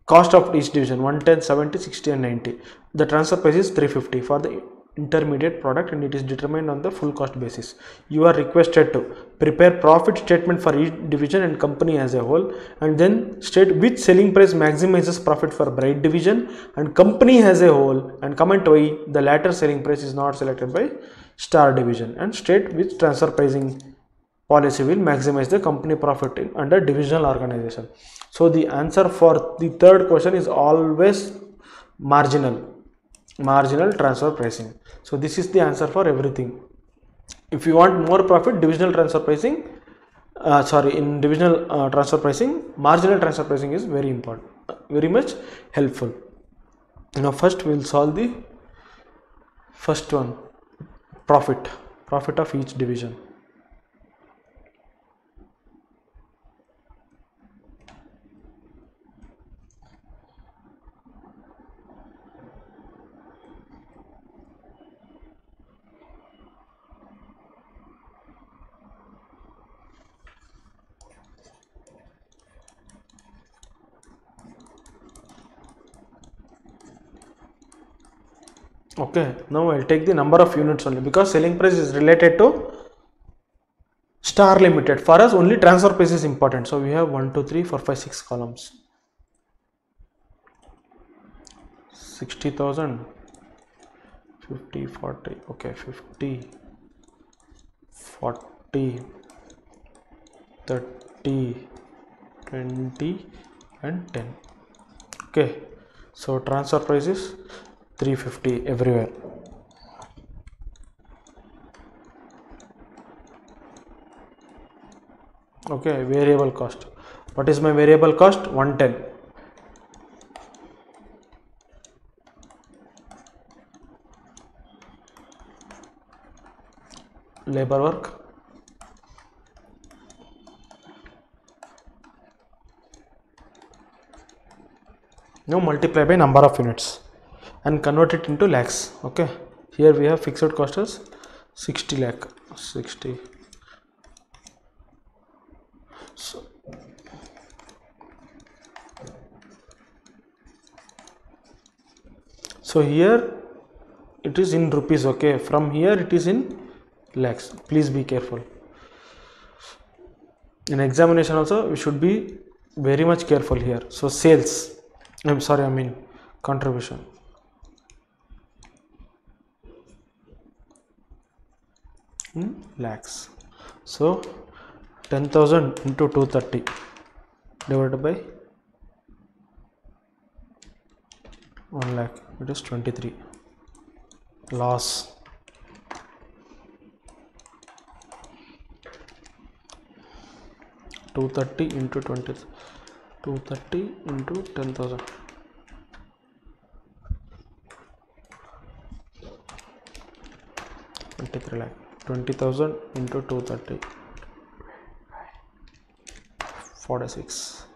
A: Cost of each division 110, 70, 60 and 90. The transfer price is 350 for the intermediate product and it is determined on the full cost basis. You are requested to prepare profit statement for each division and company as a whole, and then state which selling price maximizes profit for Bright division and company as a whole, and comment why the latter selling price is not selected by Star division, and state which transfer pricing policy will maximize the company profit under divisional organization. So the answer for the third question is always marginal transfer pricing. So this is the answer for everything. If you want more profit, divisional transfer pricing, in divisional transfer pricing, marginal transfer pricing is very important, very much helpful. Now first we will solve the first one, profit of each division. Okay, now I'll take the number of units only, because selling price is related to Star Limited. For us only transfer price is important. So we have 1, 2, 3, 4, 5, 6 columns. 60,000, 50, 40, okay, 50, 40, 30, 20 and 10. Okay, so transfer price is 350 everywhere. Okay, variable cost. What is my variable cost? 110. Labor work. Now multiply by number of units and convert it into lakhs. Okay, here we have fixed cost as 60 lakh. 60. So here it is in rupees. Okay, from here it is in lakhs. Please be careful. In examination also we should be very much careful here. So sales, contribution. In lakhs. So 10,000 into 230 divided by 1 lakh, it is 23. Loss. $230 into 20, 230 into 10,000. 23 lakh. 20,000 into 230. 46.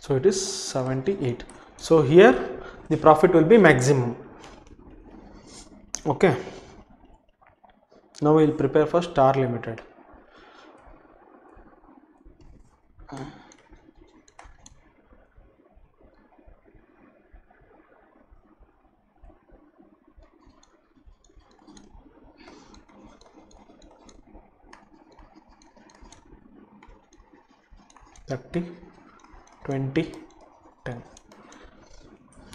A: So it is 78. So here the profit will be maximum. Okay, now we'll prepare for Star Limited. $30, $20, $10.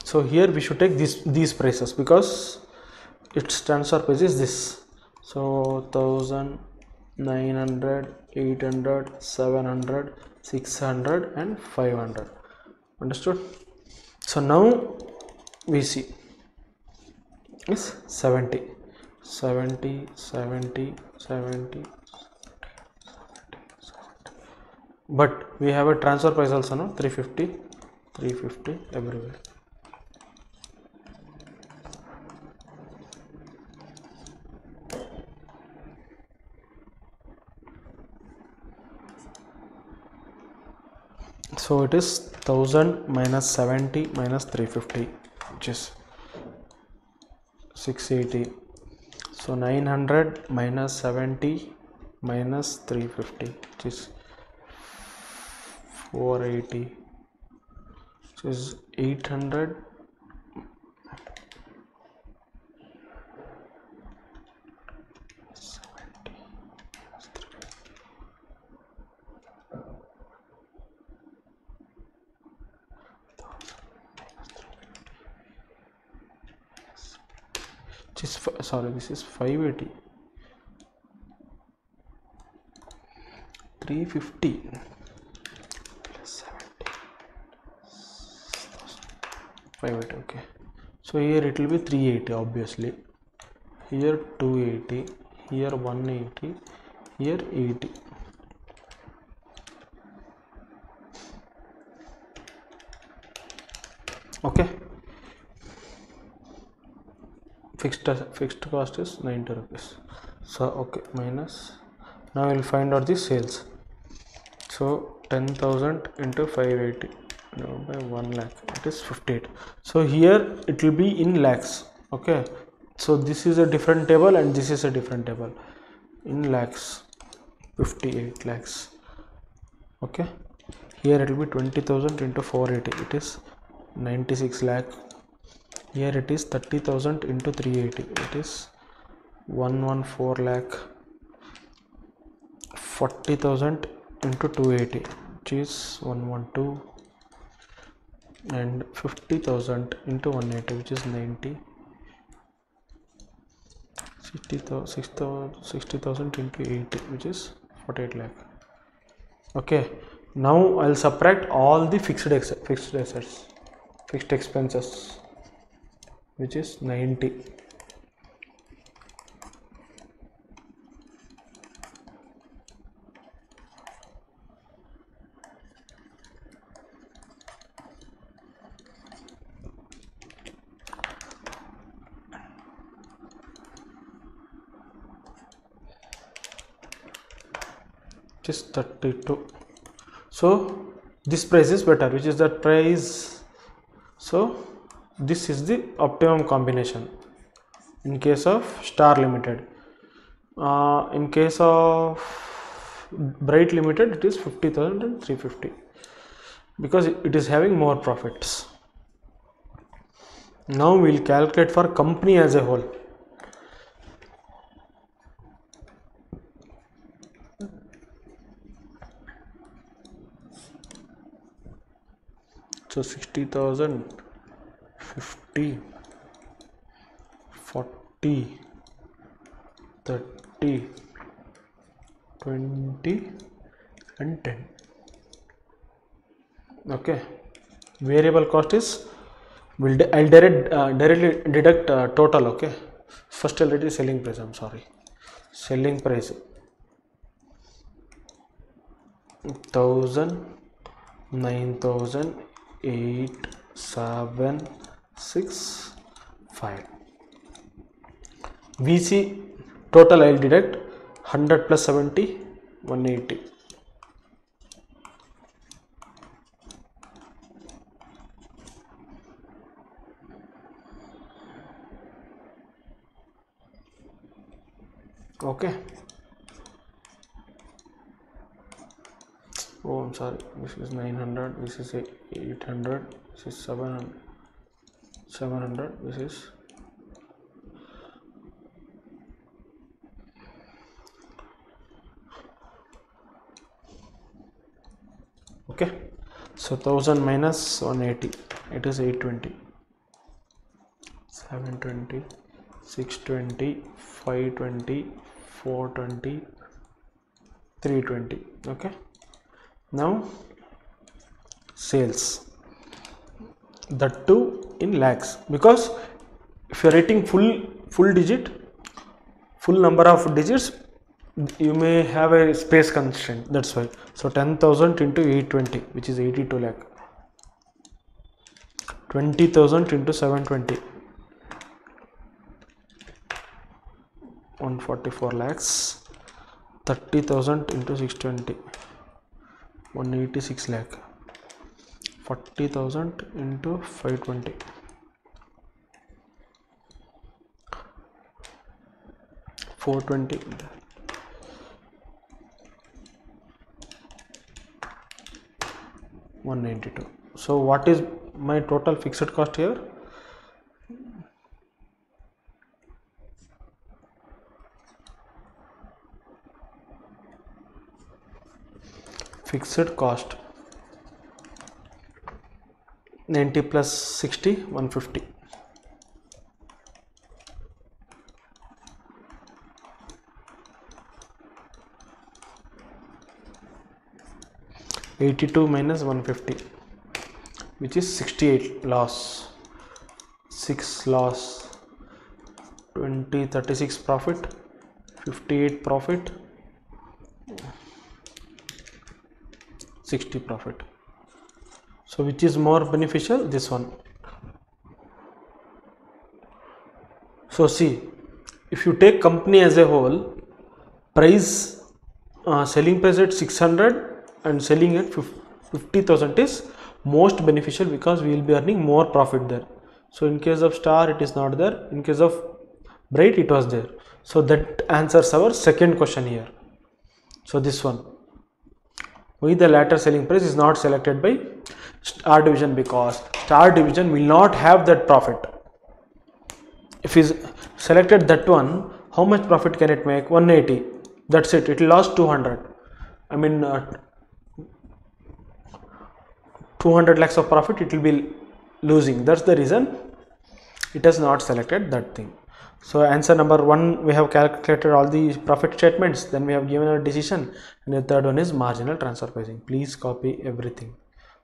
A: So here we should take these prices because its transfer price is this. So 1000, 900, 800, 700, 600 and 500. Understood? So now we see is 70, 70, 70, 70. But we have a transfer price also, no? 350, 350 everywhere. So it is 1000 minus 70 minus 350, which is 680. So 900 minus 70 minus 350, which is 480, which is 800. Sorry, this is 580, 350 plus 70, 580. Okay, so here it will be 380 obviously, here 280, here 180, here 80. Okay, fixed cost is 90 rupees. So okay, minus, now we'll find out the sales. So 10,000 into 580 divided by 1 lakh, it is 58. So here it will be in lakhs. Okay, so this is a different table and this is a different table. In lakhs, 58 lakhs. Okay, here it will be 20,000 into 480, it is 96 lakh. Here it is 30,000 into 380, it is 114 lakh. 40,000 into 280, which is 112, and 50,000 into 180, which is 90. 60,000 into 80, which is 48 lakh. Okay, now I'll subtract all the fixed assets, fixed expenses, which is 90. Is 32. So this price is better, which is that price. So this is the optimum combination in case of Star Limited. In case of Bright Limited, it is 50,000 and 350 because it is having more profits. Now we'll calculate for company as a whole. So 60,000, 50, 40, 30, 20 and 10. Okay, variable cost is, I'll directly deduct total. Okay, first I'll write selling price. I'm sorry, selling price 1000, 9,000, 8, 7, 6, 5. VC total I'll deduct 100 plus 70, 180. Okay. Oh, I'm sorry. This is 900. This is 800. This is 700. 700. This is okay. So 1000 minus 180. It is 820. 720. 620. 520. 420. 320. Okay. Now sales. That too in lakhs, because if you are writing full digit, full number of digits, you may have a space constraint, that's why. So 10,000 into 820, which is 82 lakh. 20,000 into 720, 144 lakhs. 30,000 into 620, 186 lakh. 40,000 into 520, 420, 192. So what is my total fixed cost here? Fixed cost 90 plus 60, 150. 82 minus 150, which is 68 loss. 6 loss. 20, 36 profit. 58 profit. 60 profit. So which is more beneficial? This one. So see, if you take company as a whole, price selling price at 600 and selling at 50,000 is most beneficial, because we will be earning more profit there. So in case of Star it is not there, in case of Bright it was there. So that answers our second question here. So this one, why the latter selling price is not selected by Star division? Because Star division will not have that profit. If is selected that one, how much profit can it make? 180. That's it. It will lose 200. I mean 200 lakhs of profit it will be losing. That's the reason it has not selected that thing. So answer number 1, we have calculated all the profit statements, then we have given a decision, and the third one is marginal transfer pricing. Please copy everything.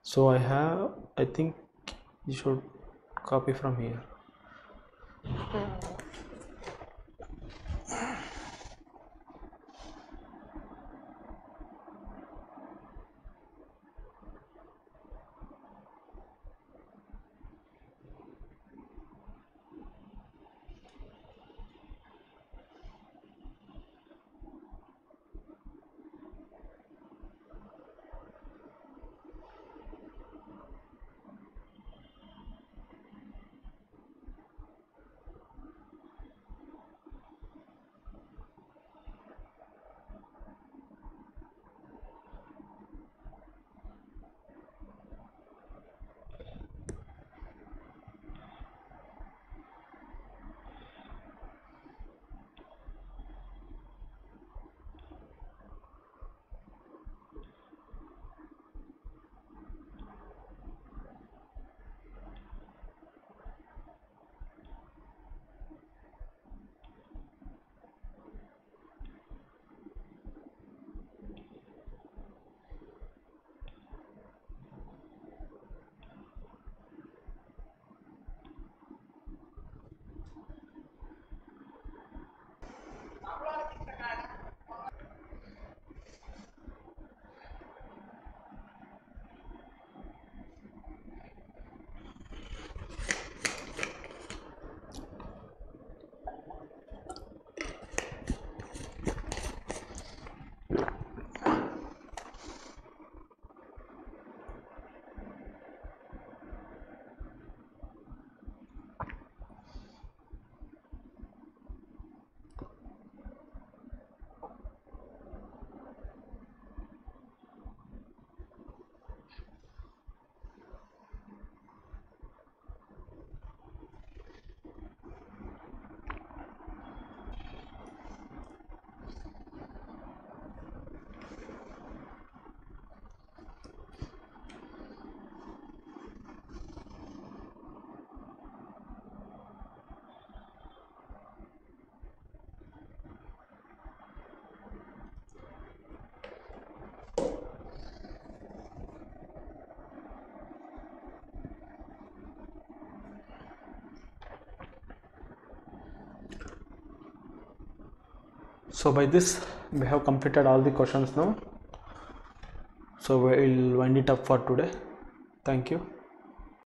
A: So I think you should copy from here. So by this we have completed all the questions now. So we'll wind it up for today. Thank you.